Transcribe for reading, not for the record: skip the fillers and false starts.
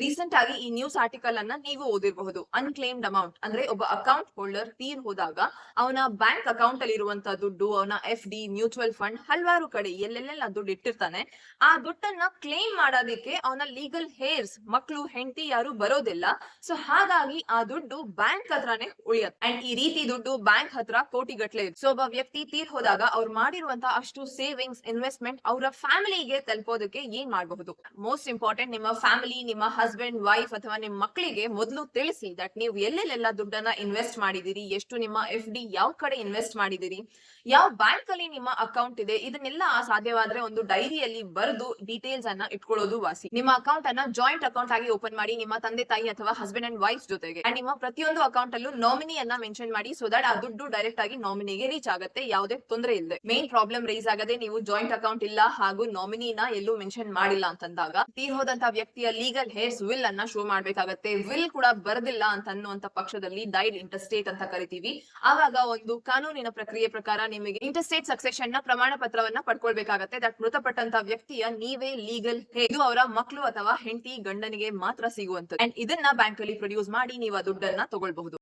Recent ಆಗಿ ಈ news article ಅನ್ನ ನೀವು ಓದಿರಬಹುದು. ಅನ್ಕ್ಲೇಮ್ಡ್ ಅಮೌಂಟ್ ಅಂದ್ರೆ ಒಬ್ಬ ಅಕೌಂಟ್ ಹೋಲ್ಡರ್ ತೀರ್ ಹೋದಾಗ ಅವನ ಬ್ಯಾಂಕ್ ಅಕೌಂಟ್ ಅಲ್ಲಿ ಇರುವಂತಹ ದುಡ್ಡು, ಅವನ FD, ಮ್ಯೂಚುವಲ್ ಫಂಡ್, ಹಲವಾರು ಕಡೆ ಎಲ್ಲೆಲ್ಲೆಲ್ಲ ದುಡ್ಡು ಇಟ್ಟಿರ್ತಾನೆ. ಆ ದುಡ್ಡನ್ನ ಕ್ಲೇಮ್ ಮಾಡೋದಕ್ಕೆ ಅವನ ಲೀಗಲ್ ಹೇರ್ಸ್, ಮಕ್ಕಳು, ಹೆಂಡತಿ ಯಾರು ಬರೋದಿಲ್ಲ. ಸೊ ಹಾಗಾಗಿ ಆ ದುಡ್ಡು ಬ್ಯಾಂಕ್ ಹತ್ರನೇ ಉಳಿಯುತ್ತೆ. ಅಂಡ್ ಈ ರೀತಿ ದುಡ್ಡು ಬ್ಯಾಂಕ್ ಹತ್ರ ಕೋಟಿಗಟ್ಲೆ ಇದೆ. ಸೊ ಒಬ್ಬ ವ್ಯಕ್ತಿ ತೀರ್ ಹೋದಾಗ ಅವ್ರು ಮಾಡಿರುವಂತಹ ಅಷ್ಟು ಸೇವಿಂಗ್ಸ್, ಇನ್ವೆಸ್ಟ್ಮೆಂಟ್ ಅವರ ಫ್ಯಾಮಿಲಿಗೆ ತಲುಪೋದಕ್ಕೆ ಏನ್ ಮಾಡಬಹುದು? ಮೋಸ್ಟ್ ಇಂಪಾರ್ಟೆಂಟ್, ನಿಮ್ಮ ಫ್ಯಾಮಿಲಿ, ನಿಮ್ಮ ಹಸ್ಬೆಂಡ್, ವೈಫ್ ಅಥವಾ ನಿಮ್ಮ ಮಕ್ಕಳಿಗೆ ಮೊದಲು ತಿಳಿಸಿ ದಟ್ ನೀವು ಎಲ್ಲೆಲ್ಲೆಲ್ಲ ದುಡ್ಡನ್ನ ಇನ್ವೆಸ್ಟ್ ಮಾಡಿದಿರಿ, ಎಷ್ಟು ನಿಮ್ಮ FD ಯಾವ ಕಡೆ ಇನ್ವೆಸ್ಟ್ ಮಾಡಿದಿರಿ, ಯಾವ ಬ್ಯಾಂಕ್ ಅಲ್ಲಿ ನಿಮ್ಮ ಅಕೌಂಟ್ ಇದೆ, ಇದನ್ನೆಲ್ಲ ಸಾಧ್ಯವಾದ್ರೆ ಒಂದು ಡೈರಿಯಲ್ಲಿ ಬರೆದು ಡೀಟೇಲ್ಸ್ ಅನ್ನ ಇಟ್ಕೊಳ್ಳೋದು ವಾಸಿ. ನಿಮ್ಮ ಅಕೌಂಟ್ ಅನ್ನ ಜಾಯಿಂಟ್ ಅಕೌಂಟ್ ಆಗಿ ಓಪನ್ ಮಾಡಿ, ನಿಮ್ಮ ತಂದೆ ತಾಯಿ ಅಥವಾ ಹಸ್ಬೆಂಡ್ ಅಂಡ್ ವೈಫ್ ಜೊತೆಗೆ. ಅಂಡ್ ನಿಮ್ಮ ಪ್ರತಿಯೊಂದು ಅಕೌಂಟ್ ಅಲ್ಲೂ ನಾಮಿನಿಯನ್ನ ಮೆನ್ಷನ್ ಮಾಡಿ, ಸೊ ದಟ್ ಆ ದುಡ್ಡು ಡೈರೆಕ್ಟ್ ಆಗಿ ನಾಮಿನಿಗೆ ರೀಚ್ ಆಗುತ್ತೆ, ಯಾವುದೇ ತೊಂದರೆ ಇಲ್ಲದೆ. ಮೇನ್ ಪ್ರಾಬ್ಲಮ್ ರೈಸ್ ಆಗದೆ ನೀವು ಜಾಯಿಂಟ್ ಅಕೌಂಟ್ ಇಲ್ಲ ಹಾಗೂ ನಾಮಿನಿನ ಎಲ್ಲೂ ಮೆನ್ಷನ್ ಮಾಡಿಲ್ಲ ಅಂತಂದಾಗ ತೀರ್ ಹೋದಂತ ವ್ಯಕ್ತಿಯ ಲೀಗಲ್ ಹೇರ್ಸ್ ವಿಲ್ ಅನ್ನ ಶೋ ಮಾಡ್ಬೇಕಾಗತ್ತೆ. ವಿಲ್ ಕೂಡ ಬರೆದಿಲ್ಲ ಅಂತ ಅನ್ನುವಂತ ಪಕ್ಷದಲ್ಲಿ ಡೈಡ್ ಇಂಟರ್ಸ್ಟೇಟ್ ಅಂತ ಕರಿತೀವಿ. ಆವಾಗ ಒಂದು ಕಾನೂನಿನ ಪ್ರಕ್ರಿಯೆ ಪ್ರಕಾರ ನಿಮಗೆ ಇಂಟರ್ಸ್ಟೇಟ್ ಸಕ್ಸೆಷನ್ ನ ಪ್ರಮಾಣ ಪತ್ರವನ್ನ ಪಡ್ಕೊಳ್ಬೇಕಾಗತ್ತೆ. ದಟ್ ಮೃತಪಟ್ಟಂತ ವ್ಯಕ್ತಿಯ ನೀವೇ ಲೀಗಲ್ ಹೇರ್, ಇದು ಅವರ ಮಕ್ಕಳು ಅಥವಾ ಹೆಂಡತಿ, ಗಂಡನಿಗೆ ಮಾತ್ರ ಸಿಗುವಂತದ್ದು. ಅಂಡ್ ಇದನ್ನ ಬ್ಯಾಂಕ್ ಅಲ್ಲಿ ಪ್ರೊಡ್ಯೂಸ್ ಮಾಡಿ ನೀವು ಆ ದುಡ್ಡನ್ನ ತಗೊಳ್ಬಹುದು.